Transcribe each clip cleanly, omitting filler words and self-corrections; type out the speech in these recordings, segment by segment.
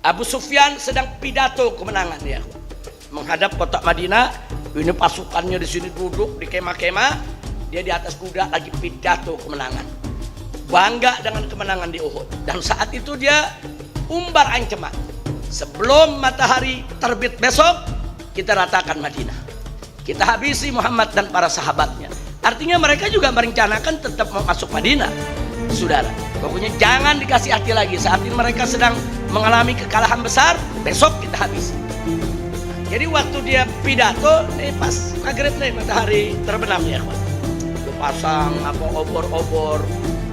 Abu Sufyan sedang pidato kemenangan ya, menghadap kota Madinah. Ini pasukannya di sini duduk di kemah-kemah, dia di atas kuda lagi pidato kemenangan, bangga dengan kemenangan di Uhud. Dan saat itu dia umbar ancaman, sebelum matahari terbit besok kita ratakan Madinah, kita habisi Muhammad dan para sahabatnya. Artinya mereka juga merencanakan tetap mau masuk Madinah, saudara. Pokoknya jangan dikasih hati lagi. Saat ini mereka sedang mengalami kekalahan besar, besok kita habisi. Jadi waktu dia pidato, pas maghrib nih matahari terbenam ya, dia pasang obor-obor,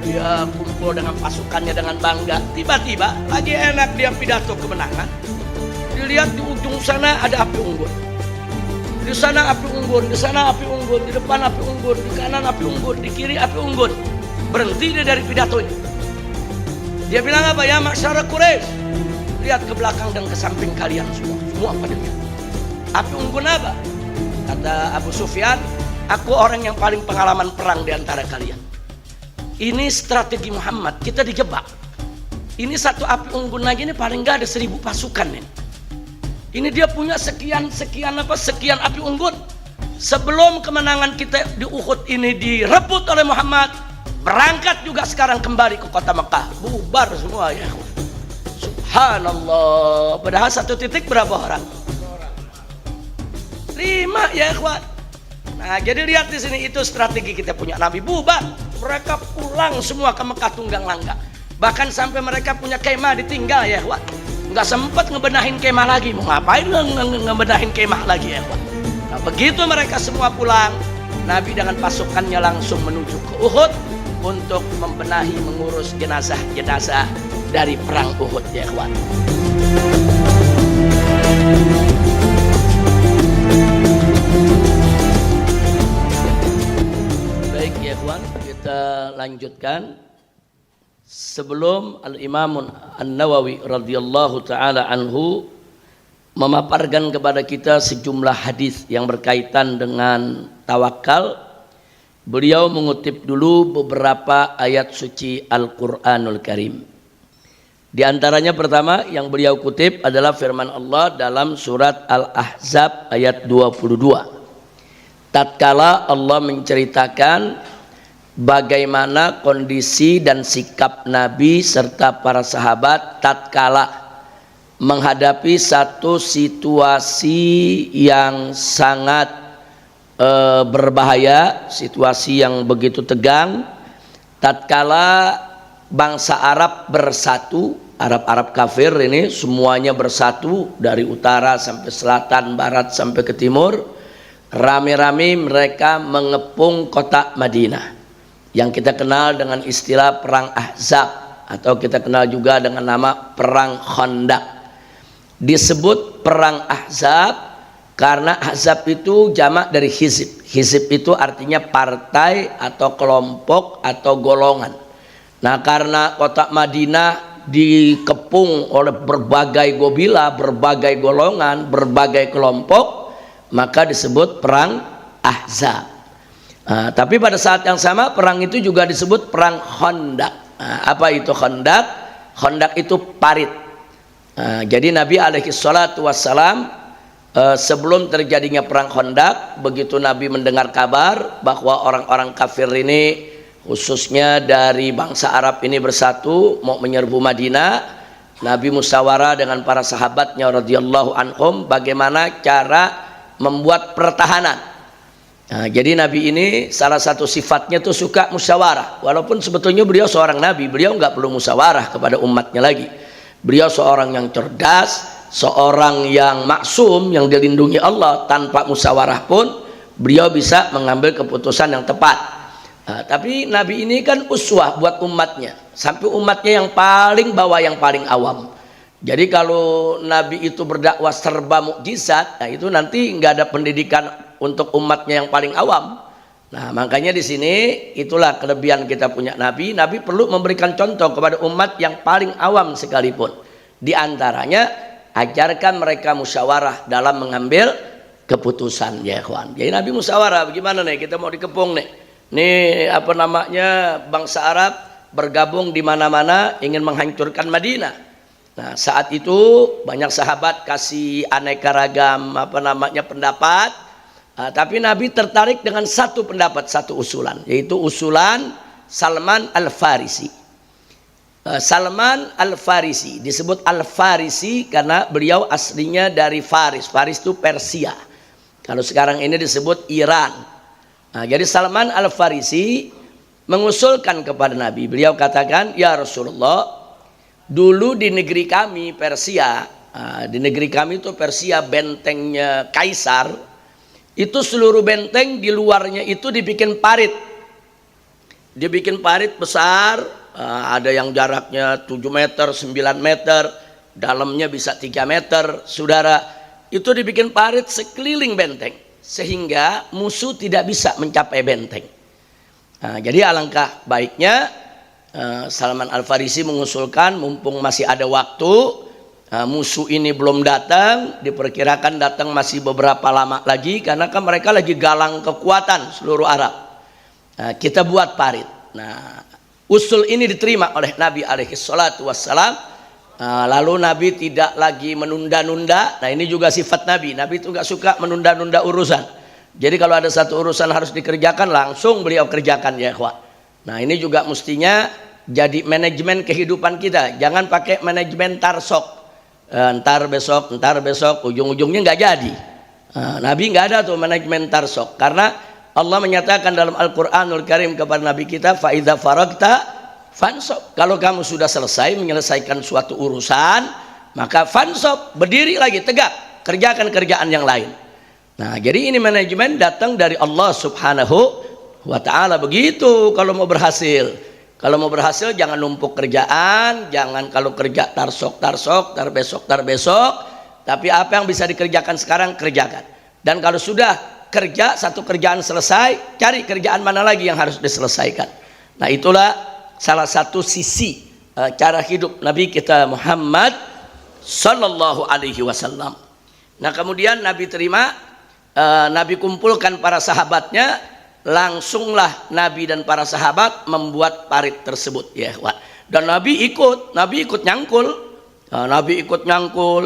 dia kumpul dengan pasukannya dengan bangga. Tiba-tiba lagi enak dia pidato kemenangan, dilihat di ujung sana ada api unggun, di sana api unggun, di sana api unggun, di depan api unggun, di kanan api unggun, di kiri api unggun. Berhenti dia dari pidatonya. Dia bilang apa? Ya masyarakat Quraisy, lihat ke belakang dan ke samping kalian semua pada lihat. Api unggun apa? Kata Abu Sufyan, aku orang yang paling pengalaman perang di antara kalian. Ini strategi Muhammad, kita dijebak. Ini satu api unggun lagi, ini paling nggak ada 1000 pasukan ini. Ini dia punya sekian api unggun. Sebelum kemenangan kita di Uhud ini direbut oleh Muhammad, berangkat juga sekarang kembali ke kota Mekah, bubar semua ya. Subhanallah. Padahal satu titik berapa orang? 5 ya ikhwan. Nah, jadi lihat di sini, itu strategi kita punya Nabi, bubar. Mereka pulang semua ke Mekah tunggang langgang. Bahkan sampai mereka punya kemah ditinggal ya ikhwan. Nggak sempat ngebenahin kemah lagi. Mau ngapain ngebenahin kemah lagi ya ikhwan. Nah, begitu mereka semua pulang, Nabi dengan pasukannya langsung menuju ke Uhud untuk membenahi, mengurus jenazah-jenazah dari perang Uhud ya ikhwan. Baik ya ikhwan, kita lanjutkan. Sebelum Al-Imam An-Nawawi radhiyallahu taala anhu memaparkan kepada kita sejumlah hadis yang berkaitan dengan tawakal, beliau mengutip dulu beberapa ayat suci Al-Qur'anul Karim. Di antaranya pertama yang beliau kutip adalah firman Allah dalam surat Al-Ahzab ayat 22. Tatkala Allah menceritakan bagaimana kondisi dan sikap Nabi serta para sahabat tatkala menghadapi satu situasi yang sangat berbahaya, situasi yang begitu tegang, tatkala bangsa Arab bersatu, Arab kafir ini semuanya bersatu dari utara sampai selatan, barat sampai ke timur, rame-rame mereka mengepung kota Madinah yang kita kenal dengan istilah perang Ahzab, atau kita kenal juga dengan nama perang Khandaq. Disebut perang Ahzab karena Ahzab itu jamak dari hizib. Hizib itu artinya partai atau kelompok atau golongan. Nah, karena kota Madinah dikepung oleh berbagai gobila, berbagai golongan, berbagai kelompok, maka disebut perang Ahzab. Tapi pada saat yang sama perang itu juga disebut perang Khandaq. Apa itu Khandaq? Khandaq itu parit. Jadi Nabi alaihi salatu wassalam sebelum terjadinya perang Khandaq, begitu Nabi mendengar kabar bahwa orang-orang kafir ini khususnya dari bangsa Arab ini bersatu mau menyerbu Madinah, Nabi musyawarah dengan para sahabatnya radhiyallahu anhum bagaimana cara membuat pertahanan. Nah, jadi Nabi ini salah satu sifatnya tuh suka musyawarah. Walaupun sebetulnya beliau seorang Nabi, beliau nggak perlu musyawarah kepada umatnya lagi. Beliau seorang yang cerdas, seorang yang maksum, yang dilindungi Allah. Tanpa musyawarah pun beliau bisa mengambil keputusan yang tepat. Nah, tapi Nabi ini kan uswah buat umatnya, sampai umatnya yang paling bawah, yang paling awam. Jadi kalau Nabi itu berdakwah serba mukjizat, nah itu nanti nggak ada pendidikan untuk umatnya yang paling awam. Nah, makanya di sini itulah kelebihan kita punya Nabi. Nabi perlu memberikan contoh kepada umat yang paling awam sekalipun. Di antaranya ajarkan mereka musyawarah dalam mengambil keputusan ya ikhwan. Jadi Nabi musyawarah, bagaimana nih kita mau dikepung nih. Nih apa namanya, bangsa Arab bergabung di mana-mana ingin menghancurkan Madinah. Nah, saat itu banyak sahabat kasih aneka ragam pendapat, tapi Nabi tertarik dengan satu pendapat, satu usulan, yaitu usulan Salman Al-Farisi. Salman Al-Farisi disebut Al-Farisi karena beliau aslinya dari Faris. Faris itu Persia. Kalau sekarang ini disebut Iran. Nah, jadi Salman Al-Farisi mengusulkan kepada Nabi. Beliau katakan, "Ya Rasulullah, dulu di negeri kami Persia, di negeri kami itu Persia, bentengnya Kaisar, itu seluruh benteng di luarnya itu dibikin parit. Dibikin parit besar, ada yang jaraknya 7 meter, 9 meter, dalamnya bisa 3 meter, saudara. Itu dibikin parit sekeliling benteng, sehingga musuh tidak bisa mencapai benteng. Nah, jadi alangkah baiknya Salman Al-Farisi mengusulkan, mumpung masih ada waktu, musuh ini belum datang, diperkirakan datang masih beberapa lama lagi, karena kan mereka lagi galang kekuatan seluruh Arab. Kita buat parit. Nah, usul ini diterima oleh Nabi alaihi salatu wassalam. Lalu Nabi tidak lagi menunda-nunda. Nah, ini juga sifat Nabi. Nabi itu nggak suka menunda-nunda urusan. Jadi kalau ada satu urusan harus dikerjakan, langsung beliau kerjakan, ya ikhwah. Nah, ini juga mestinya jadi manajemen kehidupan kita. Jangan pakai manajemen tarsok, ntar besok, ujung-ujungnya nggak jadi. Nabi nggak ada tuh manajemen tarsok, karena Allah menyatakan dalam Al-Quranul Karim kepada Nabi kita, "Fa'idha faragta fansob." Kalau kamu sudah selesai menyelesaikan suatu urusan, maka fansob, berdiri lagi tegak, kerjakan kerjaan yang lain. Nah, jadi ini manajemen datang dari Allah Subhanahu wa ta'ala. Begitu kalau mau berhasil. Kalau mau berhasil jangan numpuk kerjaan, jangan kalau kerja tarsok, tar besok, tapi apa yang bisa dikerjakan sekarang kerjakan. Dan kalau sudah kerja satu kerjaan selesai, cari kerjaan mana lagi yang harus diselesaikan. Nah, itulah salah satu sisi cara hidup Nabi kita Muhammad sallallahu alaihi wasallam. Nah, kemudian Nabi terima, Nabi kumpulkan para sahabatnya. Langsunglah Nabi dan para sahabat membuat parit tersebut, ya. Dan Nabi ikut nyangkul,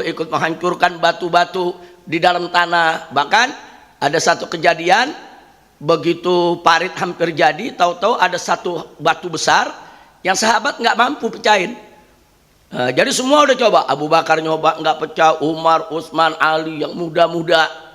ikut menghancurkan batu-batu di dalam tanah. Bahkan ada satu kejadian, begitu parit hampir jadi, tahu-tahu ada satu batu besar yang sahabat nggak mampu pecahin. Jadi semua udah coba, Abu Bakar nyoba nggak pecah, Umar, Utsman, Ali yang muda-muda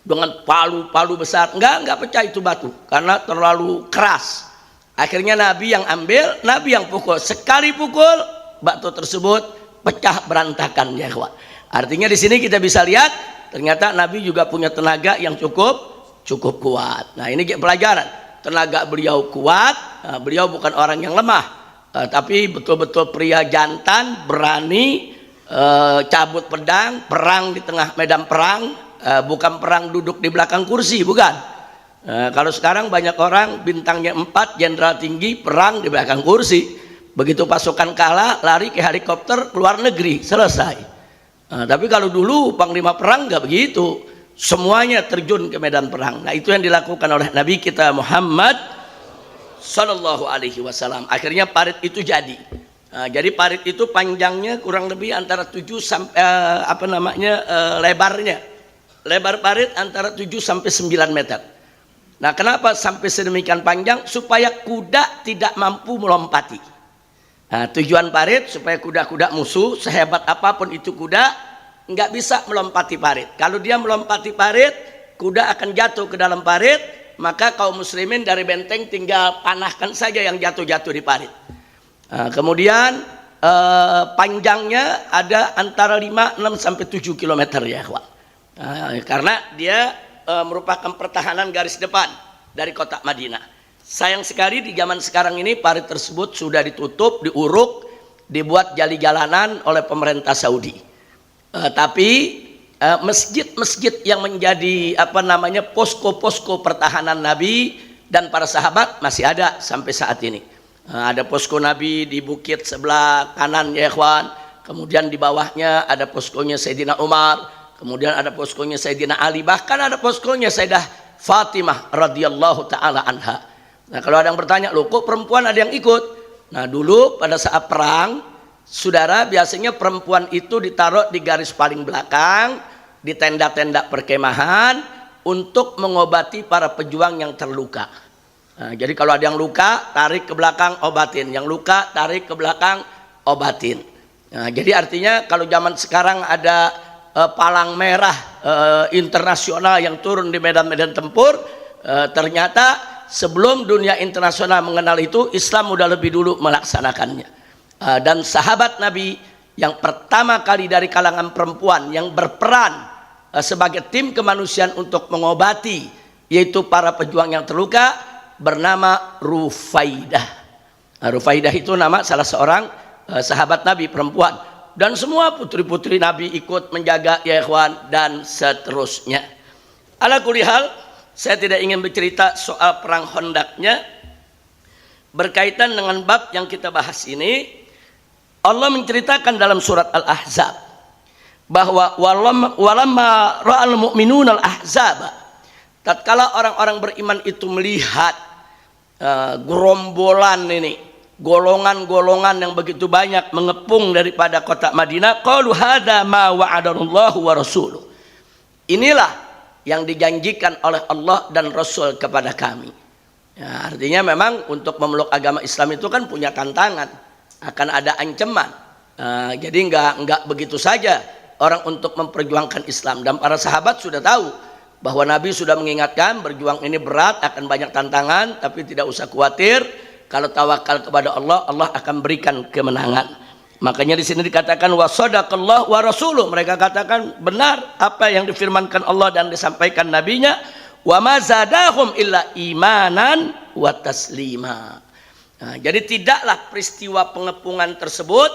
dengan palu besar, enggak pecah itu batu karena terlalu keras. Akhirnya Nabi yang ambil, Nabi yang pukul. Sekali pukul, batu tersebut pecah berantakan, ya kawan. Artinya di sini kita bisa lihat ternyata Nabi juga punya tenaga yang cukup kuat. Nah, ini pelajaran. Tenaga beliau kuat, beliau bukan orang yang lemah, tapi betul-betul pria jantan, berani, cabut pedang, perang di tengah medan perang. Bukan perang duduk di belakang kursi, bukan. Kalau sekarang banyak orang bintangnya 4, jenderal tinggi, perang di belakang kursi. Begitu pasukan kalah, lari ke helikopter keluar negeri, selesai. Tapi kalau dulu panglima perang nggak begitu, semuanya terjun ke medan perang. Nah, itu yang dilakukan oleh Nabi kita Muhammad sallallahu alaihi wasallam. Akhirnya parit itu jadi. Jadi parit itu panjangnya kurang lebih antara 7 sampai lebarnya. Lebar parit antara 7 sampai 9 meter. Nah, kenapa sampai sedemikian panjang? Supaya kuda tidak mampu melompati. Nah, tujuan parit supaya kuda-kuda musuh sehebat apapun itu kuda nggak bisa melompati parit. Kalau dia melompati parit, kuda akan jatuh ke dalam parit, maka kaum muslimin dari benteng tinggal panahkan saja yang jatuh-jatuh di parit. Kemudian panjangnya ada antara 5, 6 sampai 7 km, ya kawan. Karena dia merupakan pertahanan garis depan dari kota Madinah. Sayang sekali di zaman sekarang ini parit tersebut sudah ditutup, diuruk, dibuat jali jalanan oleh pemerintah Saudi. Tapi masjid-masjid yang menjadi posko-posko pertahanan Nabi dan para sahabat masih ada sampai saat ini. Ada posko Nabi di bukit sebelah kanan, ya ikhwan. Kemudian di bawahnya ada poskonya Sayyidina Umar. Kemudian ada poskonya Sayyidina Ali, bahkan ada poskonya Sayyidah Fatimah radhiyallahu taala anha. Nah, kalau ada yang bertanya, loh kok perempuan ada yang ikut? Nah, dulu pada saat perang saudara, biasanya perempuan itu ditaruh di garis paling belakang, di tenda-tenda perkemahan untuk mengobati para pejuang yang terluka. Nah, jadi kalau ada yang luka, tarik ke belakang, obatin. Yang luka, tarik ke belakang, obatin. Nah, jadi artinya kalau zaman sekarang ada palang merah internasional yang turun di medan-medan tempur, ternyata sebelum dunia internasional mengenal itu, Islam udah lebih dulu melaksanakannya. Dan sahabat Nabi yang pertama kali dari kalangan perempuan yang berperan sebagai tim kemanusiaan untuk mengobati, yaitu para pejuang yang terluka, bernama Rufaidah. Rufaidah itu nama salah seorang sahabat Nabi perempuan. Dan semua putri-putri Nabi ikut menjaga, ya ikhwan, dan seterusnya. Ala kulli hal, saya tidak ingin bercerita soal perang Khandaqnya. Berkaitan dengan bab yang kita bahas ini, Allah menceritakan dalam surat Al-Ahzab bahwa walamma ra'al mu'minun al-ahzab, tatkala orang-orang beriman itu melihat gerombolan ini, golongan-golongan yang begitu banyak mengepung daripada kota Madinah, qalu hadza ma wa'adanallahu wa rasuluh, inilah yang dijanjikan oleh Allah dan Rasul kepada kami. Ya, artinya memang untuk memeluk agama Islam itu kan punya tantangan, akan ada ancaman. Jadi enggak begitu saja orang untuk memperjuangkan Islam. Dan para sahabat sudah tahu bahwa Nabi sudah mengingatkan berjuang ini berat, akan banyak tantangan, tapi tidak usah khawatir, kalau tawakal kepada Allah, Allah akan berikan kemenangan. Makanya di sini dikatakan wa sadaqallahu wa rasuluh, mereka katakan benar apa yang difirmankan Allah dan disampaikan nabinya, wa ma zadahum illa imanan wa taslima. Nah, jadi tidaklah peristiwa pengepungan tersebut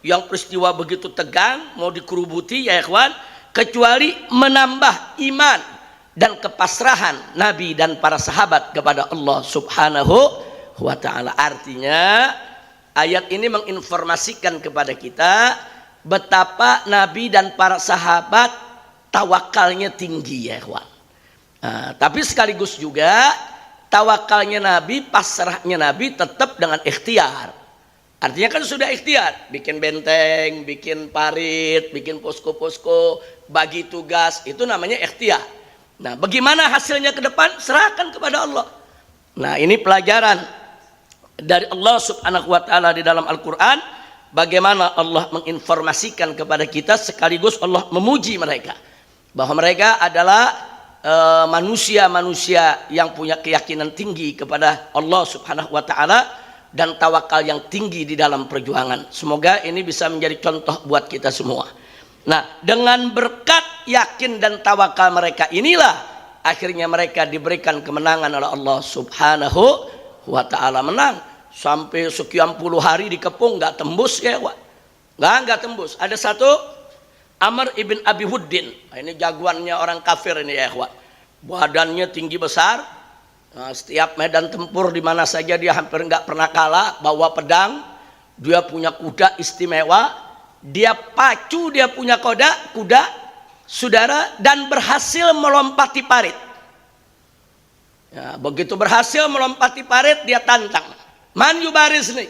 yang peristiwa begitu tegang mau dikerubuti, ya ikhwan, kecuali menambah iman dan kepasrahan Nabi dan para sahabat kepada Allah Subhanahu wa ta'ala. Artinya ayat ini menginformasikan kepada kita betapa Nabi dan para sahabat tawakalnya tinggi, ya ikhwan. Tapi sekaligus juga tawakalnya Nabi, pasrahnya Nabi tetap dengan ikhtiar. Artinya kan sudah ikhtiar, bikin benteng, bikin parit, bikin posko-posko, bagi tugas, itu namanya ikhtiar. Nah, bagaimana hasilnya ke depan? Serahkan kepada Allah. Nah, ini pelajaran dari Allah Subhanahu wa ta'ala di dalam Al-Quran, bagaimana Allah menginformasikan kepada kita, sekaligus Allah memuji mereka bahwa mereka adalah manusia-manusia yang punya keyakinan tinggi kepada Allah Subhanahu wa ta'ala dan tawakal yang tinggi di dalam perjuangan. Semoga ini bisa menjadi contoh buat kita semua. Nah, dengan berkat yakin dan tawakal mereka inilah akhirnya mereka diberikan kemenangan oleh Allah Subhanahu wa ta'ala. Menang sampai sekian puluh hari dikepung, nggak tembus, ya Wak. Nggak tembus. Ada satu Amr ibn Abi Huddin, ini jagoannya orang kafir ini, ya Wak. Badannya tinggi besar. Nah, setiap medan tempur di mana saja dia hampir nggak pernah kalah, bawa pedang, dia punya kuda istimewa, dia pacu, dia punya kuda, saudara, dan berhasil melompati parit. Ya, begitu berhasil melompati parit, dia tantang, man yubaris nih,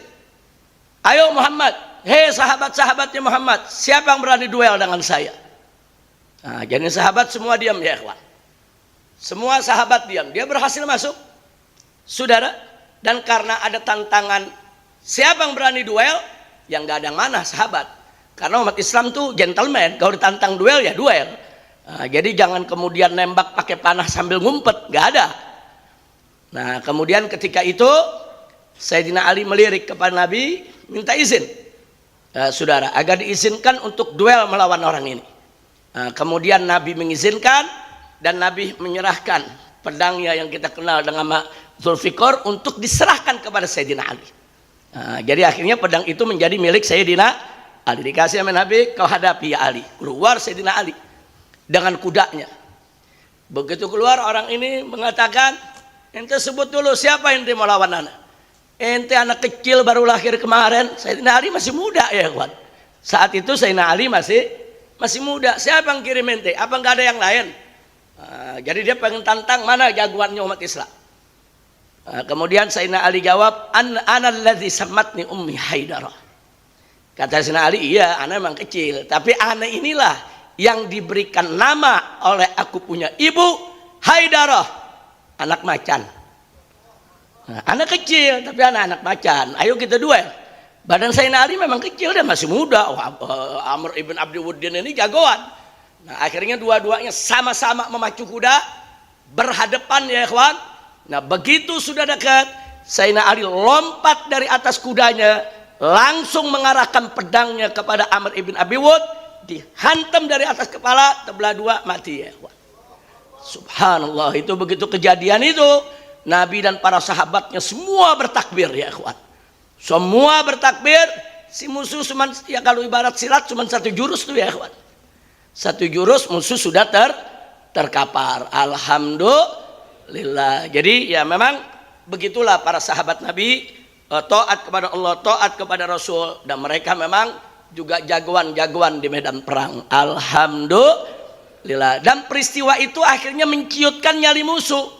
ayo Muhammad, hei sahabat-sahabatnya Muhammad, siapa yang berani duel dengan saya? Nah, jadi sahabat semua diam, ya ikhwan. Semua sahabat diam. Dia berhasil masuk, saudara, dan karena ada tantangan siapa yang berani duel, yang nggak ada yang mana sahabat, karena umat Islam tuh gentleman, kalau ditantang duel ya duel. Nah, jadi jangan kemudian nembak pakai panah sambil ngumpet, nggak ada. Nah, kemudian ketika itu Sayyidina Ali melirik kepada Nabi, minta izin, saudara, agar diizinkan untuk duel melawan orang ini. Nah, kemudian Nabi mengizinkan dan Nabi menyerahkan pedangnya yang kita kenal dengan nama Zulfikar untuk diserahkan kepada Sayyidina Ali. Nah, jadi akhirnya pedang itu menjadi milik Sayyidina Ali. Dikasih sama Nabi, kau hadapi ya Ali. Keluar Sayyidina Ali dengan kudanya. Begitu keluar, orang ini mengatakan, ente sebut dulu siapa yang mau lawan anak. Ente anak kecil baru lahir kemarin. Sayyidina Ali masih muda, ya kawan. Saat itu Sayyidina Ali masih muda. Siapa yang kirim ente? Apa nggak ada yang lain? Jadi dia pengen tantang mana jagoannya umat Islam. Kemudian Sayyidina Ali jawab, ana alladzi sammatni ummi Haidarah. Kata Sayyidina Ali, iya ana memang kecil, tapi ana inilah yang diberikan nama oleh aku punya ibu Haidarah, anak macan. Nah, anak kecil tapi anak macan. Ayo kita duel. Badan Sayyidina Ali memang kecil dan masih muda. Amr ibn Abdi Wuddin ini jagoan. Nah, akhirnya dua-duanya sama-sama memacu kuda berhadapan ya ikhwan. Nah, begitu sudah dekat, Sayyidina Ali lompat dari atas kudanya, langsung mengarahkan pedangnya kepada Amr ibn Abi Wud, dihantam dari atas kepala, terbelah dua, mati ya ikhwan. Subhanallah, itu begitu kejadian itu, Nabi dan para sahabatnya semua bertakbir ya ikhwan. Semua bertakbir. Si musuh cuman, ya kalau ibarat silat cuma satu jurus tuh ya ikhwan. Satu jurus musuh sudah terkapar. Alhamdulillah. Jadi ya memang begitulah para sahabat Nabi, taat kepada Allah, taat kepada Rasul, dan mereka memang juga jagoan-jagoan di medan perang. Alhamdulillah. Dan peristiwa itu akhirnya menciutkan nyali musuh.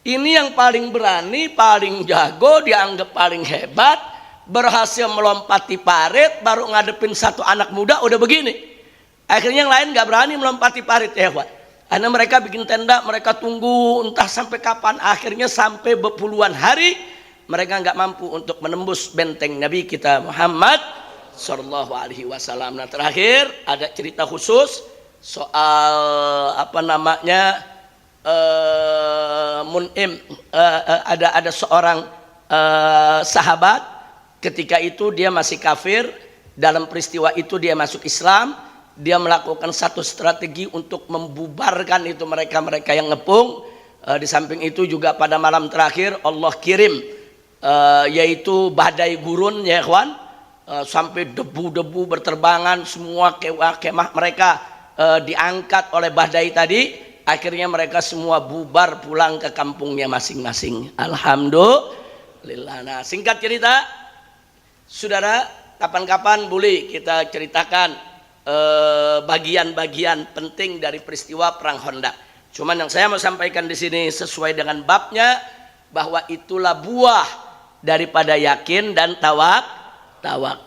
Ini yang paling berani, paling jago, dianggap paling hebat, berhasil melompati parit, baru ngadepin satu anak muda udah begini. Akhirnya yang lain gak berani melompati parit ya ikhwan. Karena mereka bikin tenda, mereka tunggu entah sampai kapan, akhirnya sampai berpuluhan hari mereka nggak mampu untuk menembus benteng Nabi kita Muhammad Sallallahu Alaihi Wasallam. Nah, terakhir ada cerita khusus soal apa namanya, Mun'im, ada seorang sahabat, ketika itu dia masih kafir, dalam peristiwa itu dia masuk Islam, dia melakukan satu strategi untuk membubarkan itu mereka yang ngepung. Di samping itu juga pada malam terakhir Allah kirim yaitu badai gurun ya ikhwan, sampai debu-debu berterbangan, semua kemah mereka diangkat oleh badai tadi. Akhirnya mereka semua bubar pulang ke kampungnya masing-masing. Alhamdulillah. Nah, singkat cerita, saudara, kapan-kapan boleh kita ceritakan bagian-bagian penting dari peristiwa perang Khandaq. Cuman yang saya mau sampaikan di sini sesuai dengan babnya, bahwa itulah buah daripada yakin dan tawakal.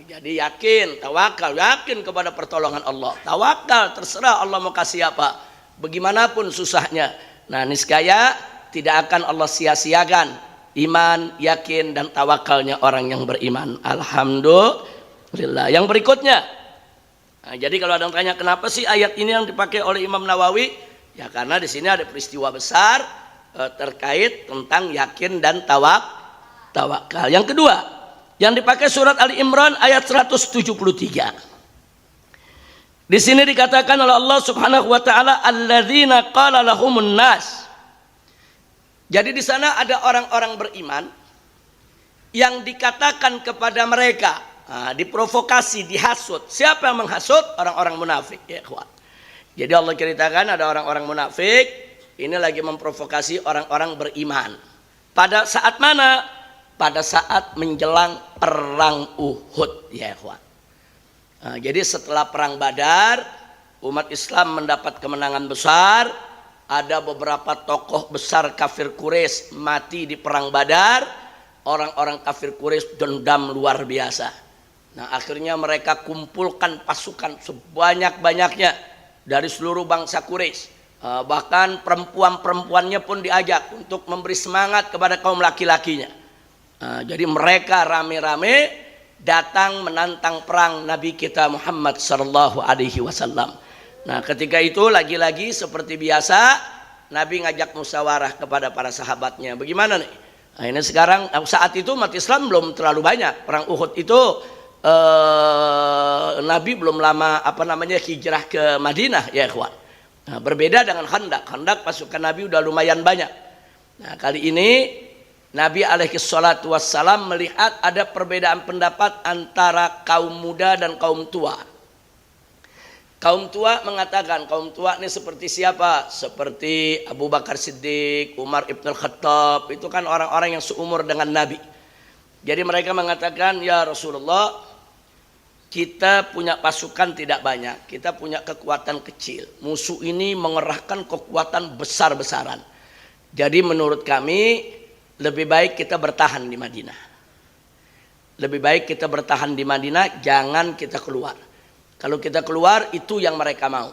Jadi yakin, tawakal, yakin kepada pertolongan Allah. Tawakal, terserah Allah mau kasih apa, bagaimanapun susahnya. Nah, niscaya tidak akan Allah sia-siakan iman, yakin, dan tawakalnya orang yang beriman. Alhamdulillah. Yang berikutnya, nah, jadi kalau ada yang tanya kenapa sih ayat ini yang dipakai oleh Imam Nawawi, ya karena di sini ada peristiwa besar terkait tentang yakin dan tawakal. Yang kedua, yang dipakai surat Ali Imran ayat 173. Di sini dikatakan oleh Allah Subhanahu wa taala, alladzina qala lahumun nas. Jadi di sana ada orang-orang beriman yang dikatakan kepada mereka, diprovokasi, dihasut. Siapa yang menghasut? Orang-orang munafik ya ikhwan. Jadi Allah ceritakan ada orang-orang munafik ini lagi memprovokasi orang-orang beriman. Pada saat mana? Pada saat menjelang perang Uhud ya ikhwan. Nah, jadi setelah perang Badar, umat Islam mendapat kemenangan besar. Ada beberapa tokoh besar kafir Quraisy mati di perang Badar. Orang-orang kafir Quraisy dendam luar biasa. Nah, akhirnya mereka kumpulkan pasukan sebanyak-banyaknya dari seluruh bangsa Quraisy. Bahkan perempuan-perempuannya pun diajak untuk memberi semangat kepada kaum laki-lakinya. Jadi mereka rame-rame datang menantang perang Nabi kita Muhammad sallallahu alaihi wasallam. Nah, ketika itu lagi-lagi seperti biasa Nabi ngajak musyawarah kepada para sahabatnya. Bagaimana nih? Nah, ini sekarang saat itu umat Islam belum terlalu banyak. Perang Uhud itu Nabi belum lama hijrah ke Madinah ya ikhwan. Nah, berbeda dengan Khandaq. Khandaq pasukan Nabi udah lumayan banyak. Nah, kali ini Nabi alaihi salatu wassalam melihat ada perbedaan pendapat antara kaum muda dan kaum tua. Kaum tua mengatakan, kaum tua ini seperti siapa? Seperti Abu Bakar Siddiq, Umar ibn Khattab, itu kan orang-orang yang seumur dengan Nabi. Jadi mereka mengatakan, ya Rasulullah, kita punya pasukan tidak banyak, kita punya kekuatan kecil. Musuh ini mengerahkan kekuatan besar-besaran. Jadi menurut kami lebih baik kita bertahan di Madinah. Lebih baik kita bertahan di Madinah, jangan kita keluar. Kalau kita keluar itu yang mereka mau.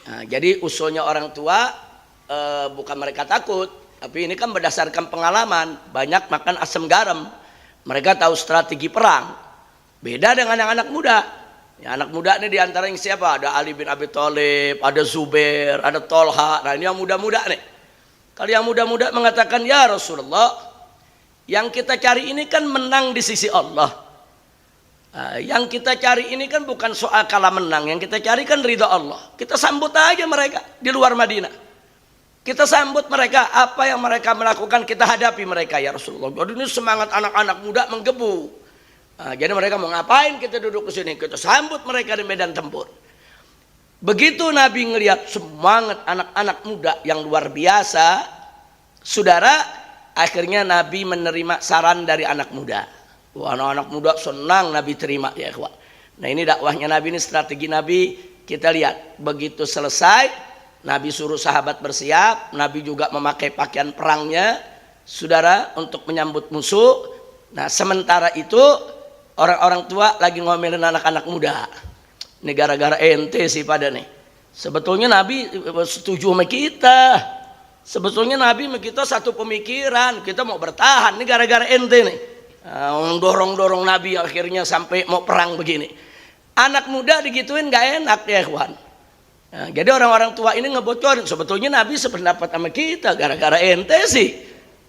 Nah, jadi usulnya orang tua bukan mereka takut, tapi ini kan berdasarkan pengalaman. Banyak makan asam garam, mereka tahu strategi perang. Beda dengan yang anak muda. Ya, anak muda ini diantara yang siapa? Ada Ali bin Abi Thalib, ada Zubair, ada Tolha. Nah ini yang muda-muda nih. Kalau yang muda-muda mengatakan, ya Rasulullah, yang kita cari ini kan menang di sisi Allah. Nah, yang kita cari ini kan bukan soal kalah menang, yang kita cari kan ridha Allah. Kita sambut aja mereka di luar Madinah. Kita sambut mereka, apa yang mereka melakukan kita hadapi mereka ya Rasulullah. Jadi ini semangat anak-anak muda menggebu. Nah, jadi mereka mau ngapain kita duduk di sini? Kita sambut mereka di medan tempur. Begitu Nabi ngelihat semangat anak-anak muda yang luar biasa, saudara, akhirnya Nabi menerima saran dari anak muda. Wah, anak-anak muda senang Nabi terima ya ikhwan. Nah ini dakwahnya Nabi, ini strategi Nabi. Kita lihat begitu selesai, Nabi suruh sahabat bersiap. Nabi juga memakai pakaian perangnya, saudara, untuk menyambut musuh. Nah sementara itu orang-orang tua lagi ngomelin anak-anak muda. Ini gara-gara ente sih pada nih. Sebetulnya Nabi setuju sama kita. Sebetulnya Nabi sama kita satu pemikiran. Kita mau bertahan. Ini gara-gara ente nih. Dorong-dorong Nabi akhirnya sampai mau perang begini. Anak muda digituin gak enak ya ikhwan. Nah, jadi orang-orang tua ini ngebocorin. Sebetulnya Nabi sependapat sama kita. Gara-gara ente sih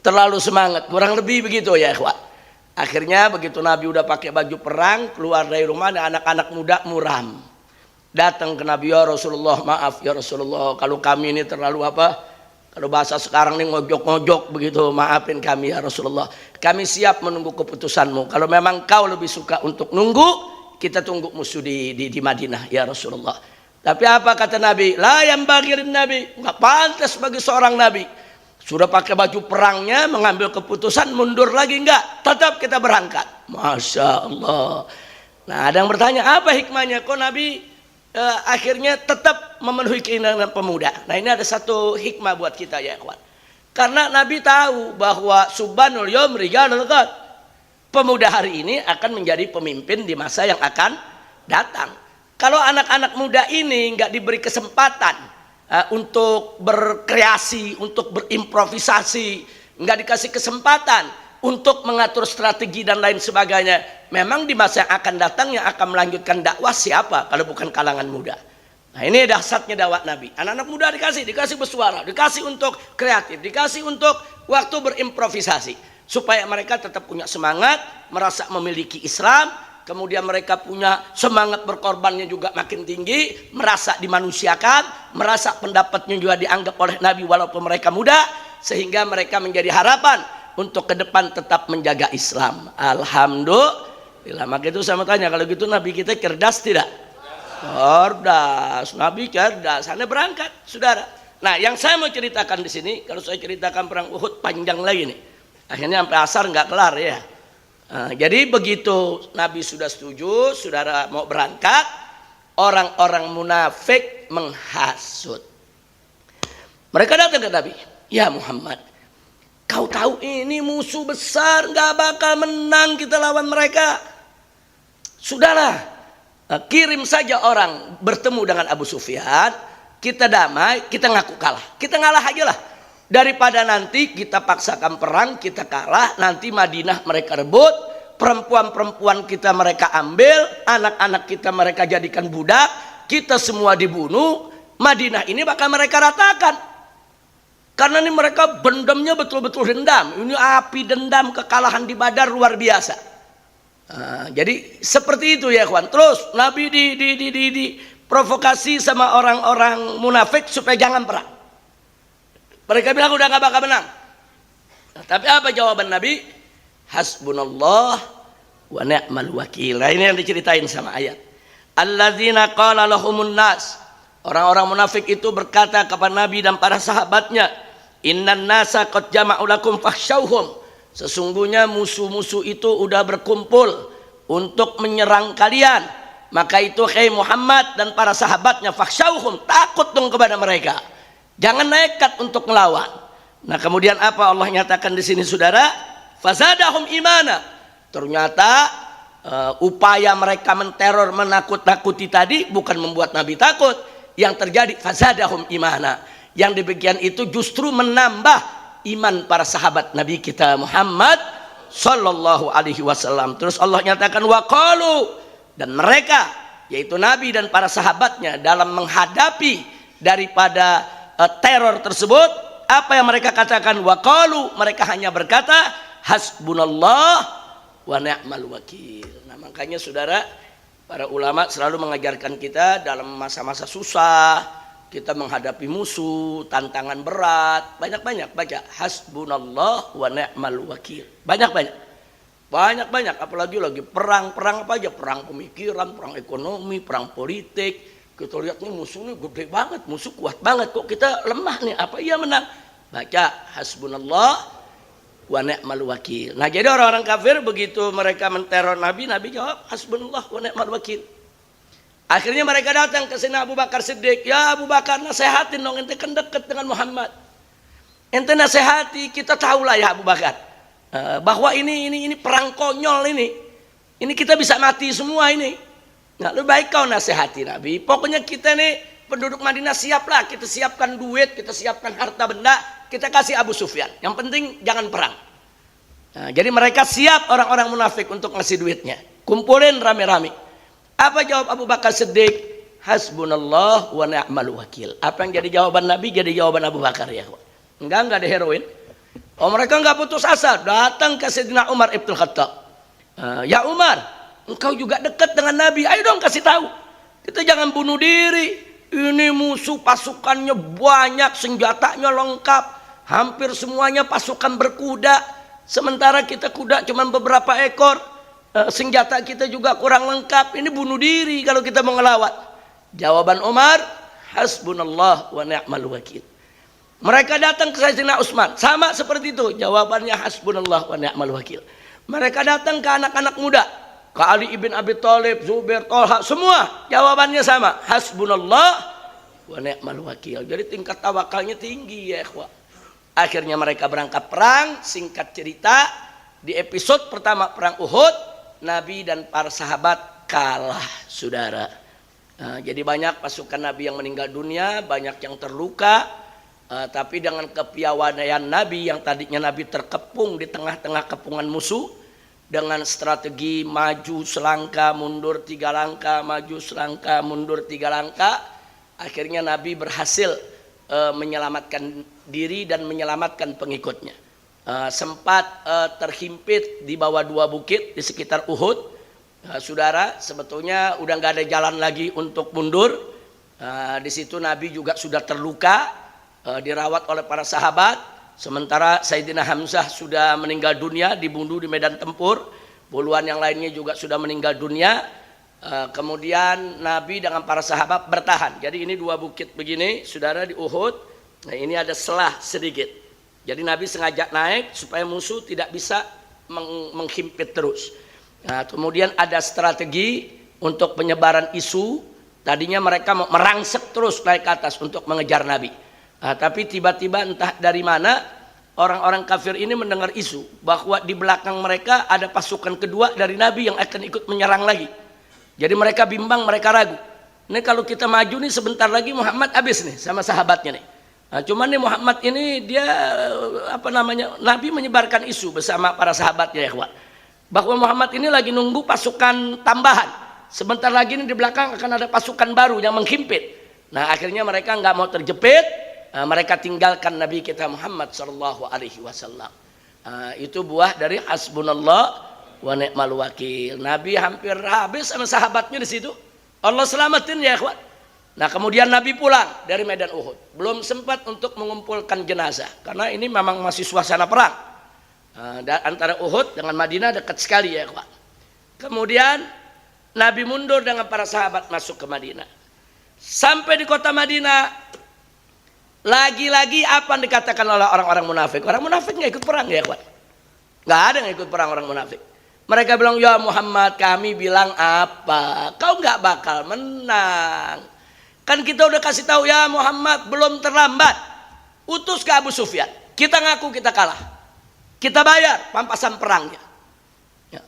terlalu semangat. Kurang lebih begitu ya ikhwan. Akhirnya begitu Nabi udah pakai baju perang, keluar dari rumah, anak-anak muda muram. Datang ke Nabi, ya Rasulullah, maaf ya Rasulullah, kalau kami ini terlalu apa? Kalau bahasa sekarang ini ngojok-ngojok begitu, maafin kami ya Rasulullah. Kami siap menunggu keputusanmu. Kalau memang kau lebih suka untuk nunggu, kita tunggu musuh di Madinah ya Rasulullah. Tapi apa kata Nabi? La yang bagirin Nabi, nggak pantas bagi seorang Nabi. Sudah pakai baju perangnya, mengambil keputusan mundur lagi enggak, tetap kita berangkat. Masya Allah. Nah ada yang bertanya, apa hikmahnya kok Nabi akhirnya tetap memenuhi keinginan pemuda? Nah ini ada satu hikmah buat kita ya kawan. Karena Nabi tahu bahwa subhanul yawm rijalul ghad, pemuda hari ini akan menjadi pemimpin di masa yang akan datang. Kalau anak-anak muda ini enggak diberi kesempatan untuk berkreasi, untuk berimprovisasi, nggak dikasih kesempatan untuk mengatur strategi dan lain sebagainya, memang di masa yang akan datang yang akan melanjutkan dakwah siapa kalau bukan kalangan muda. Nah ini dahsyatnya dakwah Nabi. Anak-anak muda dikasih bersuara, dikasih untuk kreatif, dikasih untuk waktu berimprovisasi, supaya mereka tetap punya semangat, merasa memiliki Islam. Kemudian mereka punya semangat berkorbannya juga makin tinggi, merasa dimanusiakan, merasa pendapatnya juga dianggap oleh Nabi walaupun mereka muda, sehingga mereka menjadi harapan untuk ke depan tetap menjaga Islam. Alhamdulillah. Maka itu saya mau tanya, kalau gitu Nabi kita cerdas tidak? Cerdas. Nabi cerdas. Anda berangkat, saudara. Nah, yang saya mau ceritakan di sini, kalau saya ceritakan perang Uhud panjang lagi nih. Akhirnya sampai asar nggak kelar ya. Nah, jadi begitu Nabi sudah setuju, saudara mau berangkat, orang-orang munafik menghasut. Mereka datang ke Nabi, ya Muhammad, kau tahu ini musuh besar, gak bakal menang kita lawan mereka. Sudahlah, kirim saja orang bertemu dengan Abu Sufyan, kita damai, kita ngaku kalah, kita ngalah aja lah. Daripada nanti kita paksakan perang, kita kalah, nanti Madinah mereka rebut, perempuan-perempuan kita mereka ambil, anak-anak kita mereka jadikan budak, kita semua dibunuh, Madinah ini bakal mereka ratakan. Karena ini mereka dendamnya betul-betul dendam. Ini api dendam kekalahan di Badar luar biasa. Nah, jadi seperti itu ya kawan. Terus Nabi diprovokasi sama orang-orang munafik supaya jangan perang. Mereka bilang udah gak bakal menang. Nah, tapi apa jawaban Nabi? Hasbunallah wa ni'mal wakil. Nah, ini yang diceritain sama ayat. Alladzina qala lahumun nas. Orang-orang munafik itu berkata kepada Nabi dan para sahabatnya, innan nasa qad jama'u lakum fakhshawhum. Sesungguhnya musuh-musuh itu udah berkumpul untuk menyerang kalian. Maka itu hai Muhammad dan para sahabatnya, fakhshawhum, takut dong kepada mereka. Jangan nekat untuk melawan. Nah, kemudian apa Allah nyatakan di sini saudara? Fazadahum imana. ternyata upaya mereka menteror, menakut-nakuti tadi bukan membuat Nabi takut. Yang terjadi fazadahum imana. Yang demikian itu justru menambah iman para sahabat Nabi kita Muhammad sallallahu alaihi wasallam. Terus Allah nyatakan waqalu, dan mereka yaitu Nabi dan para sahabatnya dalam menghadapi daripada teror tersebut, apa yang mereka katakan? Waqalu, mereka hanya berkata hasbunallah wa ni'mal wakil. Nah, makanya saudara, para ulama selalu mengajarkan kita dalam masa-masa susah, kita menghadapi musuh, tantangan berat, banyak-banyak baca hasbunallah wa ni'mal wakil. Banyak-banyak, apalagi lagi perang apa aja, perang pemikiran, perang ekonomi, perang politik. Kita lihat nih musuhnya gede banget, musuh kuat banget, kok kita lemah nih, apa iya menang? Baca hasbunallah wa ni'mal wakil. Nah, jadi orang-orang kafir begitu mereka menteror Nabi, Nabi jawab hasbunallah wa ni'mal wakil. Akhirnya mereka datang ke sini Abu Bakar Siddiq, ya Abu Bakar, nasehatin dong, ente kan dekat dengan Muhammad, ente nasehati, kita tahulah ya Abu Bakar, bahwa ini perang konyol ini kita bisa mati semua ini. Nah, lebih baik kau nasehati Nabi. Pokoknya kita nih penduduk Madinah siaplah, kita siapkan duit, kita siapkan harta benda, kita kasih Abu Sufyan. Yang penting jangan perang. Nah, jadi mereka siap, orang-orang munafik, untuk ngasih duitnya. Kumpulin rame-rame. Apa jawab Abu Bakar Siddiq? Hasbunallah wa ni'mal wakil. Apa yang jadi jawaban Nabi jadi jawaban Abu Bakar ya. Enggak ada heroin. Oh, mereka enggak putus asa, datang ke Sayyidina Umar Ibn Khattab. Ya Umar, engkau juga dekat dengan Nabi, ayo dong kasih tahu. Kita jangan bunuh diri. Ini musuh pasukannya banyak, senjatanya lengkap, hampir semuanya pasukan berkuda. Sementara kita kuda cuma beberapa ekor, senjata kita juga kurang lengkap. Ini bunuh diri kalau kita mau ngelawat. Jawaban Umar, hasbunallah wa ni'mal wakil. Mereka datang ke Sayyidina Utsman, sama seperti itu, jawabannya hasbunallah wa ni'mal wakil. Mereka datang ke anak-anak muda, ke Ali ibn Abi Thalib, Zubair, Tolha, semua jawabannya sama, hasbunallah wa ni'mal wakil. Jadi tingkat tawakalnya tinggi ya ikhwah. Akhirnya mereka berangkat perang. Singkat cerita, di episode pertama perang Uhud, Nabi dan para sahabat kalah, saudara. Jadi banyak pasukan Nabi yang meninggal dunia, banyak yang terluka. Tapi dengan kepiawaian Nabi yang tadinya Nabi terkepung di tengah-tengah kepungan musuh, dengan strategi maju selangkah mundur 3 langkah, maju selangkah mundur 3 langkah, akhirnya Nabi berhasil menyelamatkan diri dan menyelamatkan pengikutnya. Sempat terhimpit di bawah 2 bukit di sekitar Uhud. Saudara, sebetulnya udah nggak ada jalan lagi untuk mundur. Di situ Nabi juga sudah terluka, dirawat oleh para sahabat. Sementara Sayyidina Hamzah sudah meninggal dunia, dibunuh di medan tempur. Puluhan yang lainnya juga sudah meninggal dunia. Kemudian Nabi dengan para sahabat bertahan. Jadi ini 2 bukit begini, saudara, di Uhud. Nah, ini ada selah sedikit. Jadi Nabi sengaja naik supaya musuh tidak bisa menghimpit terus. Nah, kemudian ada strategi untuk penyebaran isu. Tadinya mereka mau merangsek terus naik ke atas untuk mengejar Nabi. Tapi tiba-tiba entah dari mana orang-orang kafir ini mendengar isu bahwa di belakang mereka ada pasukan kedua dari Nabi yang akan ikut menyerang lagi. Jadi mereka bimbang, mereka ragu. Ini kalau kita maju nih sebentar lagi Muhammad habis nih sama sahabatnya nih. Cuman nih Muhammad ini dia Nabi menyebarkan isu bersama para sahabatnya ya kawan, bahwa Muhammad ini lagi nunggu pasukan tambahan. Sebentar lagi nih di belakang akan ada pasukan baru yang menghimpit. Nah, akhirnya mereka nggak mau terjepit. Mereka tinggalkan Nabi kita Muhammad sallallahu alaihi wasallam. Itu buah dari hasbunallah wa ni'mal wakil. Nabi hampir habis sama sahabatnya di situ. Allah selamatin ya ikhwan. Nah, kemudian Nabi pulang dari medan Uhud. Belum sempat untuk mengumpulkan jenazah karena ini memang masih suasana perang. Antara Uhud dengan Madinah dekat sekali ya ikhwan. Kemudian Nabi mundur dengan para sahabat masuk ke Madinah. Sampai di kota Madinah, lagi-lagi apa yang dikatakan oleh orang-orang munafik? Orang munafik nggak ikut perang ya kawan, nggak ada yang ikut perang orang munafik. Mereka bilang, ya Muhammad, kami bilang apa? Kau nggak bakal menang. Kan kita udah kasih tahu ya Muhammad, belum terlambat. Utus ke Abu Sufyan. Kita ngaku kita kalah. Kita bayar pampasan perangnya. Ya.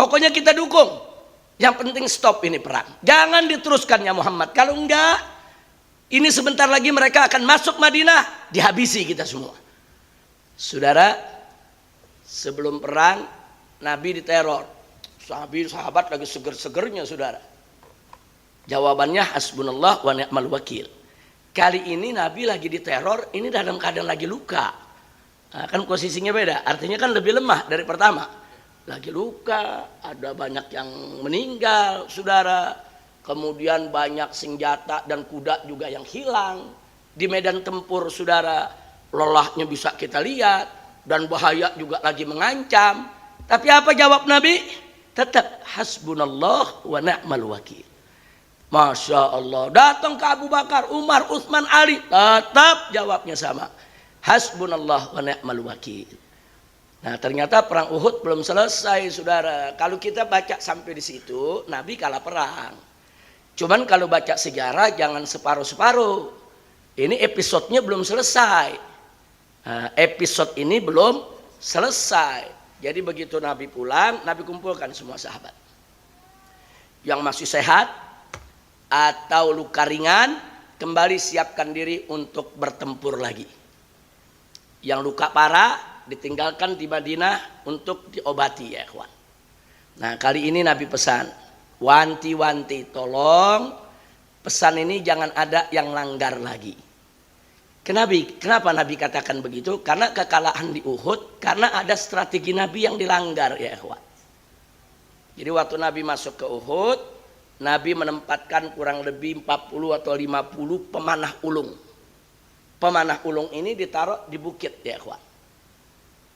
Pokoknya kita dukung. Yang penting stop ini perang. Jangan diteruskan ya Muhammad. Kalau enggak, ini sebentar lagi mereka akan masuk Madinah, dihabisi kita semua. Saudara, sebelum perang Nabi diteror. Sahabat lagi seger-segernya saudara. Jawabannya hasbunallah wa ni'mal wakil. Kali ini Nabi lagi diteror, ini dalam keadaan lagi luka. Nah, kan posisinya beda, artinya kan lebih lemah dari pertama. Lagi luka, ada banyak yang meninggal saudara. Kemudian banyak senjata dan kuda juga yang hilang. Di medan tempur saudara, lelahnya bisa kita lihat. Dan bahaya juga lagi mengancam. Tapi apa jawab Nabi? Tetap hasbunallah wa ni'mal wakil. Masya Allah. Datang ke Abu Bakar, Umar, Utsman, Ali. Tetap jawabnya sama. Hasbunallah wa ni'mal wakil. Nah ternyata perang Uhud belum selesai saudara. Kalau kita baca sampai di situ, Nabi kalah perang. Cuman kalau baca sejarah jangan separuh-separuh. Ini episodenya belum selesai. Nah, episode ini belum selesai. Jadi begitu Nabi pulang, Nabi kumpulkan semua sahabat. Yang masih sehat atau luka ringan, kembali siapkan diri untuk bertempur lagi. Yang luka parah, ditinggalkan di Madinah untuk diobati ya ikhwan. Nah kali ini Nabi pesan, wanti-wanti tolong pesan ini jangan ada yang langgar lagi. Kenapa Nabi katakan begitu? Karena kekalahan di Uhud, karena ada strategi Nabi yang dilanggar ya ikhwan. Jadi waktu Nabi masuk ke Uhud, Nabi menempatkan kurang lebih 40 atau 50 pemanah ulung. Pemanah ulung ini ditaruh di bukit ya ikhwan.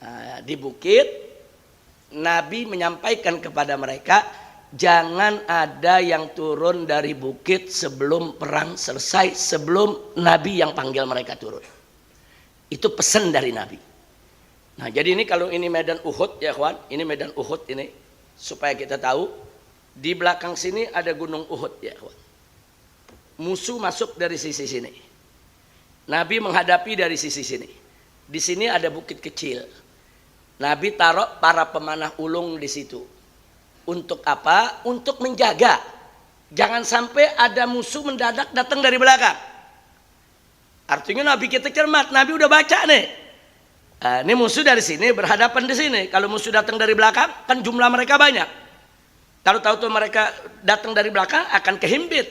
Nah, di bukit Nabi menyampaikan kepada mereka, jangan ada yang turun dari bukit sebelum perang selesai, sebelum Nabi yang panggil mereka turun. Itu pesan dari Nabi. Nah jadi ini kalau ini medan Uhud ya kawan, ini medan Uhud ini, supaya kita tahu, di belakang sini ada gunung Uhud ya kawan. Musuh masuk dari sisi sini, Nabi menghadapi dari sisi sini. Di sini ada bukit kecil, Nabi taruh para pemanah ulung di situ. Untuk apa? Untuk menjaga. Jangan sampai ada musuh mendadak datang dari belakang. Artinya Nabi kita cermat. Nabi udah baca nih. Ini musuh dari sini berhadapan di sini. Kalau musuh datang dari belakang, kan jumlah mereka banyak. Kalau tahu-tahu mereka datang dari belakang akan kehimpit.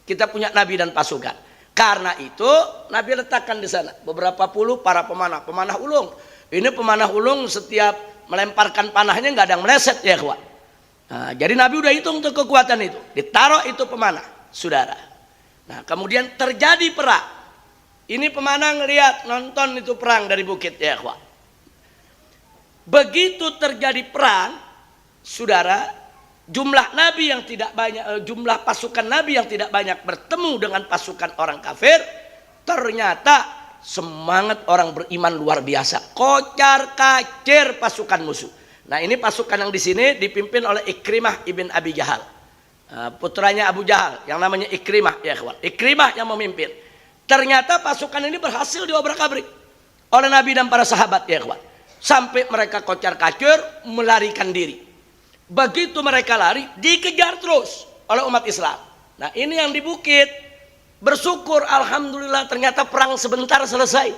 Kita punya Nabi dan pasukan. Karena itu Nabi letakkan di sana beberapa puluh para pemanah ulung. Ini pemanah ulung setiap melemparkan panahnya nggak ada yang meleset ya kawan. Nah, jadi Nabi udah hitung tuh kekuatan itu, ditaruh itu pemanah, saudara. Nah, kemudian terjadi perang. Ini pemanah ngelihat nonton itu perang dari bukit ya, kawan. Begitu terjadi perang, saudara, jumlah Nabi yang tidak banyak, jumlah pasukan Nabi yang tidak banyak bertemu dengan pasukan orang kafir, ternyata semangat orang beriman luar biasa, kocar kacir pasukan musuh. Nah ini pasukan yang di sini dipimpin oleh Ikrimah ibn Abi Jahal, putranya Abu Jahal yang namanya Ikrimah ya kawan. Ikrimah yang memimpin. Ternyata pasukan ini berhasil diobrak-abrik oleh Nabi dan para sahabat ya kawan. Sampai mereka kocar kacir melarikan diri. Begitu mereka lari dikejar terus oleh umat Islam. Nah ini yang di bukit bersyukur alhamdulillah ternyata perang sebentar selesai.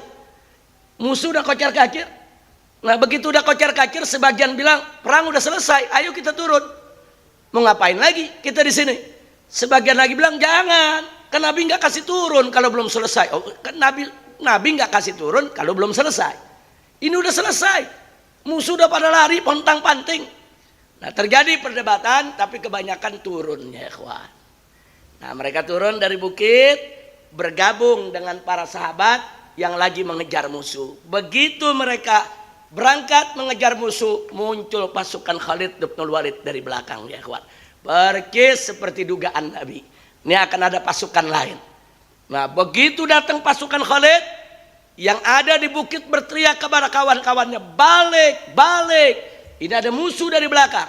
Musuh udah kocar kacir. Nah begitu udah kocar kacir, sebagian bilang perang udah selesai, ayo kita turun. Mau ngapain lagi kita di sini? Sebagian lagi bilang jangan, kan Nabi nggak kasih turun kalau belum selesai. Oh, kan Nabi nggak kasih turun kalau belum selesai. Ini udah selesai, musuh udah pada lari pontang panting. Nah terjadi perdebatan, tapi kebanyakan turun ya ikhwan. Nah mereka turun dari bukit, bergabung dengan para sahabat yang lagi mengejar musuh. Begitu mereka berangkat mengejar musuh, muncul pasukan Khalid bin Walid dari belakang ya kawan. Persis seperti dugaan Nabi. Ini akan ada pasukan lain. Nah begitu datang pasukan Khalid, yang ada di bukit berteriak kepada kawan-kawannya, balik, balik. Ini ada musuh dari belakang.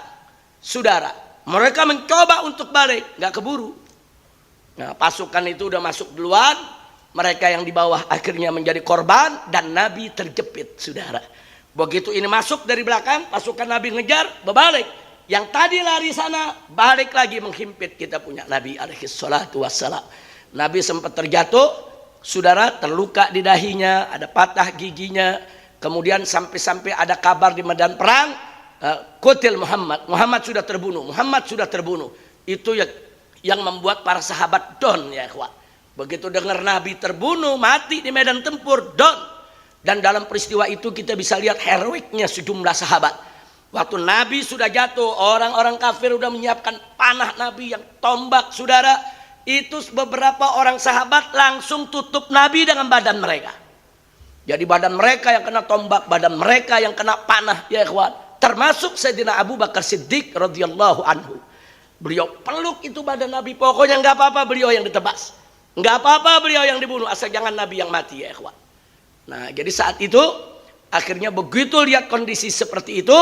Saudara, mereka mencoba untuk balik, nggak keburu. Nah pasukan itu udah masuk duluan, mereka yang di bawah akhirnya menjadi korban dan Nabi terjepit saudara. Begitu ini masuk dari belakang, pasukan Nabi ngejar, berbalik. Yang tadi lari sana balik lagi menghimpit kita punya Nabi alaihi salatu wassalam. Nabi sempat terjatuh, saudara, terluka di dahinya, ada patah giginya. Kemudian sampai-sampai ada kabar di medan perang, Qutil Muhammad sudah terbunuh, Muhammad sudah terbunuh. Itu yang membuat para sahabat down ya ikhwan. Begitu dengar Nabi terbunuh, mati di medan tempur, down. Dan dalam peristiwa itu kita bisa lihat heroiknya sejumlah sahabat. Waktu Nabi sudah jatuh, orang-orang kafir sudah menyiapkan panah Nabi yang tombak, saudara. Itu beberapa orang sahabat langsung tutup Nabi dengan badan mereka. Jadi badan mereka yang kena tombak, badan mereka yang kena panah ya ikhwan. Termasuk Sayyidina Abu Bakar Siddiq radhiyallahu anhu. Beliau peluk itu badan Nabi, pokoknya nggak apa-apa beliau yang ditebas, nggak apa-apa beliau yang dibunuh, asal jangan Nabi yang mati ya ikhwan. Nah jadi saat itu akhirnya begitu lihat kondisi seperti itu,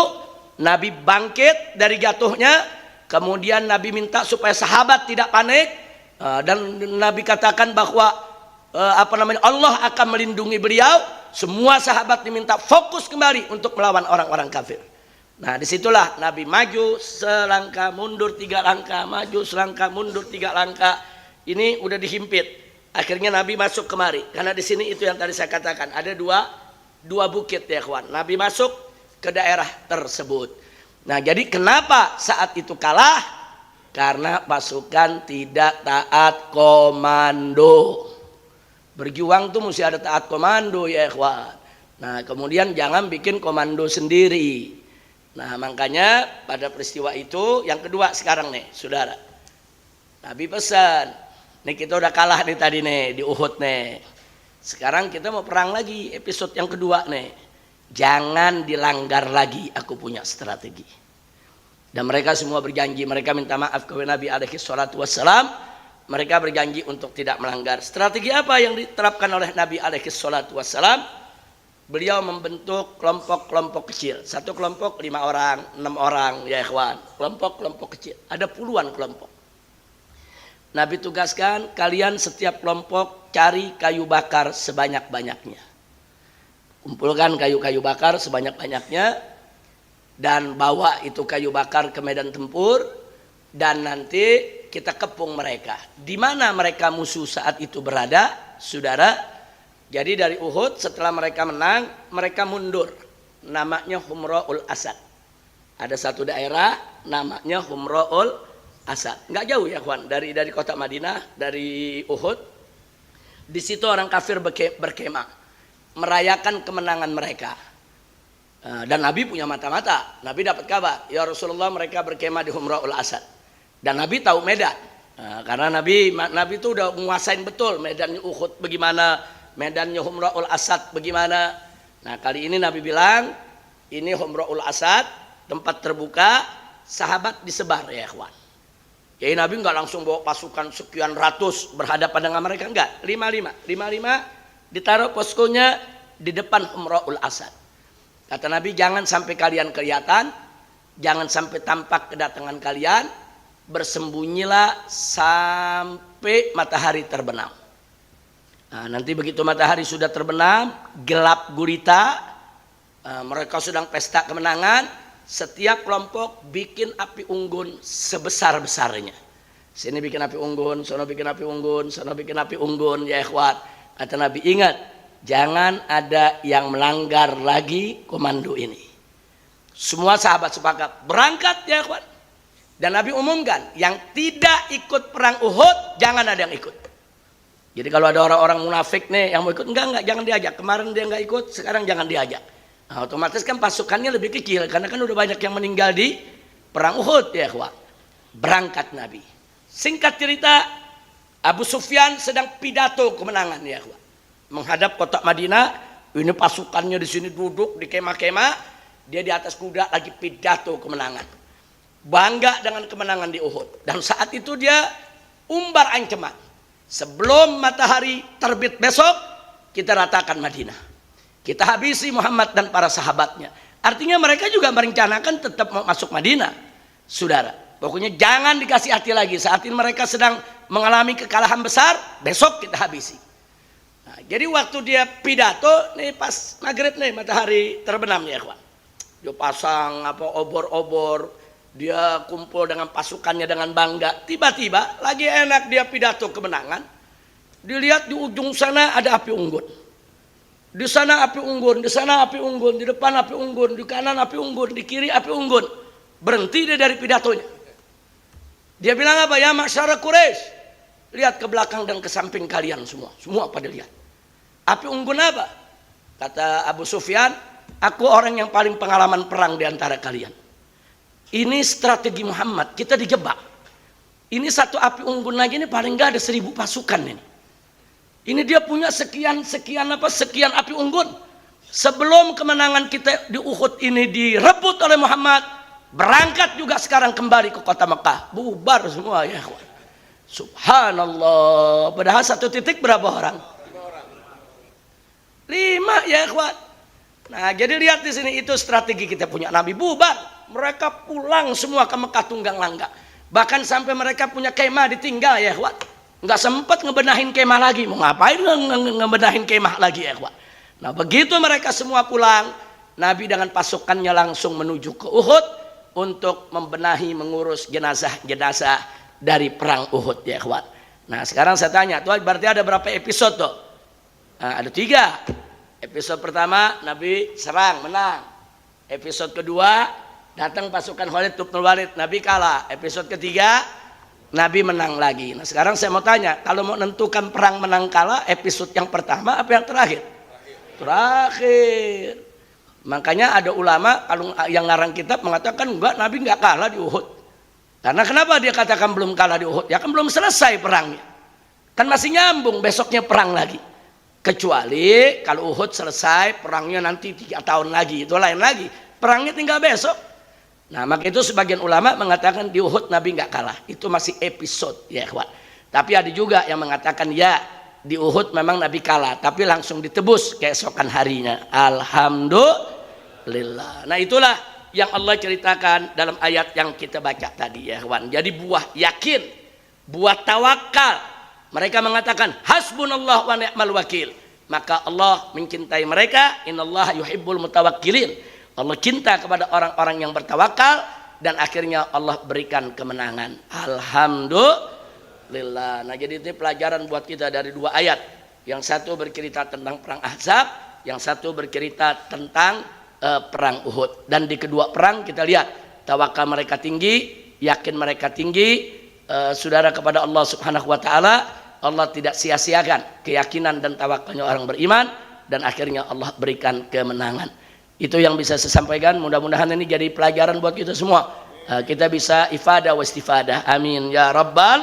Nabi bangkit dari jatuhnya, kemudian Nabi minta supaya sahabat tidak panik, dan Nabi katakan bahwa Allah akan melindungi beliau. Semua sahabat diminta fokus kembali untuk melawan orang-orang kafir. Nah disitulah Nabi maju selangkah mundur 3 langkah, maju selangkah mundur 3 langkah. Ini udah dihimpit. Akhirnya Nabi masuk kemari. Karena di sini itu yang tadi saya katakan, ada dua bukit ya kawan. Nabi masuk ke daerah tersebut. Nah jadi kenapa saat itu kalah? Karena pasukan tidak taat komando. Berjuang tuh mesti ada taat komando ya ikhwan. Nah kemudian jangan bikin komando sendiri. Nah makanya pada peristiwa itu yang kedua sekarang nih saudara, Nabi pesan, nih kita udah kalah nih tadi nih di Uhud nih. Sekarang kita mau perang lagi, episode yang kedua nih. Jangan dilanggar lagi, aku punya strategi. Dan mereka semua berjanji, mereka minta maaf kepada Nabi alaihi salatu wassalam. Mereka berjanji untuk tidak melanggar. Strategi apa yang diterapkan oleh Nabi alaihi salatu wassalam? Beliau membentuk kelompok-kelompok kecil. Satu kelompok 5 orang, 6 orang ya ikhwan. Kelompok-kelompok kecil, ada puluhan kelompok. Nabi tugaskan kalian setiap kelompok cari kayu bakar sebanyak-banyaknya. Kumpulkan kayu-kayu bakar sebanyak-banyaknya dan bawa itu kayu bakar ke medan tempur, dan nanti kita kepung mereka. Di mana mereka musuh saat itu berada, saudara? Jadi dari Uhud setelah mereka menang, mereka mundur. Namanya Humra'ul Asad. Ada satu daerah namanya Humra'ul Asad. Nggak jauh ya kawan dari kota Madinah, dari Uhud. Di situ orang kafir berkemah merayakan kemenangan mereka. Dan Nabi punya mata-mata. Nabi dapat kabar, ya Rasulullah mereka berkemah di Humra'ul Asad. Dan Nabi tahu medan. Karena Nabi itu udah menguasain betul medannya Uhud bagaimana, medannya Humra'ul Asad bagaimana. Nah kali ini Nabi bilang, ini Humra'ul Asad, tempat terbuka, sahabat disebar ya ikhwan. Jadi Nabi nggak langsung bawa pasukan sekian ratus berhadapan dengan mereka, enggak. 55 ditaruh poskonya di depan Humra'ul Asad. Kata Nabi, jangan sampai kalian kelihatan, jangan sampai tampak kedatangan kalian, bersembunyilah sampai matahari terbenam. Nah, nanti begitu matahari sudah terbenam, gelap gulita, mereka sedang pesta kemenangan, setiap kelompok bikin api unggun sebesar-besarnya. Sini bikin api unggun, sono bikin api unggun, sono bikin api unggun ya ikhwan. Kata Nabi, ingat, jangan ada yang melanggar lagi komando ini. Semua sahabat sepakat berangkat ya kawan. Dan Nabi umumkan, yang tidak ikut perang Uhud jangan ada yang ikut. Jadi kalau ada orang-orang munafik nih yang mau ikut, enggak, jangan diajak. Kemarin dia enggak ikut, sekarang jangan diajak. Nah, otomatis kan pasukannya lebih kecil karena kan udah banyak yang meninggal di perang Uhud ya kawan. Berangkat Nabi. Singkat cerita, Abu Sufyan sedang pidato kemenangan ya kawan. Menghadap kota Madinah, ini pasukannya di sini duduk di kemah-kemah, dia di atas kuda lagi pidato kemenangan. Bangga dengan kemenangan di Uhud. Dan saat itu dia umbar ancaman. Sebelum matahari terbit besok, kita ratakan Madinah. Kita habisi Muhammad dan para sahabatnya. Artinya mereka juga merencanakan tetap mau masuk Madinah. Saudara, pokoknya jangan dikasih hati lagi. Saat ini mereka sedang mengalami kekalahan besar, besok kita habisi. Nah, jadi waktu dia pidato, nih pas maghrib nih matahari terbenam ya kawan. Dia pasang obor-obor Dia kumpul dengan pasukannya dengan bangga. Tiba-tiba lagi enak dia pidato kemenangan. Dilihat di ujung sana ada api unggun. Di sana api unggun, di sana api unggun, di depan api unggun, di kanan api unggun, di kiri api unggun. Berhenti dia dari pidatonya. Dia bilang apa? Ya masyarakat Quraisy, lihat ke belakang dan ke samping kalian semua. Semua pada lihat. Api unggun apa? Kata Abu Sufyan, aku orang yang paling pengalaman perang di antara kalian. Ini strategi Muhammad, kita dijebak. Ini satu api unggun lagi ini paling nggak ada 1000 pasukan ini. Ini dia punya sekian api unggun. Sebelum kemenangan kita di Uhud ini direbut oleh Muhammad, berangkat juga sekarang kembali ke kota Mekah. Bubar semua ya. Subhanallah. Padahal satu titik berapa orang? 5 ya ikhwan. Nah, jadi lihat di sini itu strategi kita punya Nabi bubar. Mereka pulang semua ke Mekah tunggang langgang. Bahkan sampai mereka punya kemah ditinggal ya ikhwan. Enggak sempat ngebenahin kemah lagi. Mau ngapain ngebenahin kemah lagi ya ikhwan. Nah, begitu mereka semua pulang, Nabi dengan pasukannya langsung menuju ke Uhud untuk membenahi, mengurus jenazah-jenazah dari perang Uhud ya ikhwan. Nah, sekarang saya tanya, tuh berarti ada berapa episode tuh? Nah, ada 3. Episode pertama Nabi serang, menang. Episode kedua datang pasukan Khalid bin Walid, Nabi kalah. Episode ketiga Nabi menang lagi. Nah, sekarang saya mau tanya, kalau mau menentukan perang menang kalah, episode yang pertama apa yang terakhir? Terakhir. Makanya ada ulama kalau yang ngarang kitab mengatakan enggak, Nabi enggak kalah di Uhud. Karena kenapa dia katakan belum kalah di Uhud? Ya kan belum selesai perangnya. Kan masih nyambung, besoknya perang lagi. Kecuali kalau Uhud selesai, perangnya nanti 3 tahun lagi, itu lain lagi. Perangnya tinggal besok. Nah, maka itu sebagian ulama mengatakan di Uhud Nabi nggak kalah. Itu masih episode ya ikhwan. Tapi ada juga yang mengatakan ya di Uhud memang Nabi kalah, tapi langsung ditebus keesokan harinya. Alhamdulillah. Nah, itulah yang Allah ceritakan dalam ayat yang kita baca tadi ya ikhwan. Jadi buah yakin, buah tawakal. Mereka mengatakan hasbunallah wa ni'mal wakil. Maka Allah mencintai mereka. Innallaha yuhibbul mutawakkilin. Allah cinta kepada orang-orang yang bertawakal dan akhirnya Allah berikan kemenangan. Alhamdulillah. Nah, jadi itu pelajaran buat kita dari 2 ayat. Yang satu bercerita tentang perang Ahzab, yang satu bercerita tentang perang Uhud. Dan di kedua perang kita lihat tawakal mereka tinggi, yakin mereka tinggi. Saudara kepada Allah Subhanahu wa taala, Allah tidak sia-siakan keyakinan dan tawakalnya orang beriman dan akhirnya Allah berikan kemenangan. Itu yang bisa saya sampaikan. Mudah-mudahan ini jadi pelajaran buat kita semua. Kita bisa ifadah wa istifadah. Amin ya rabbal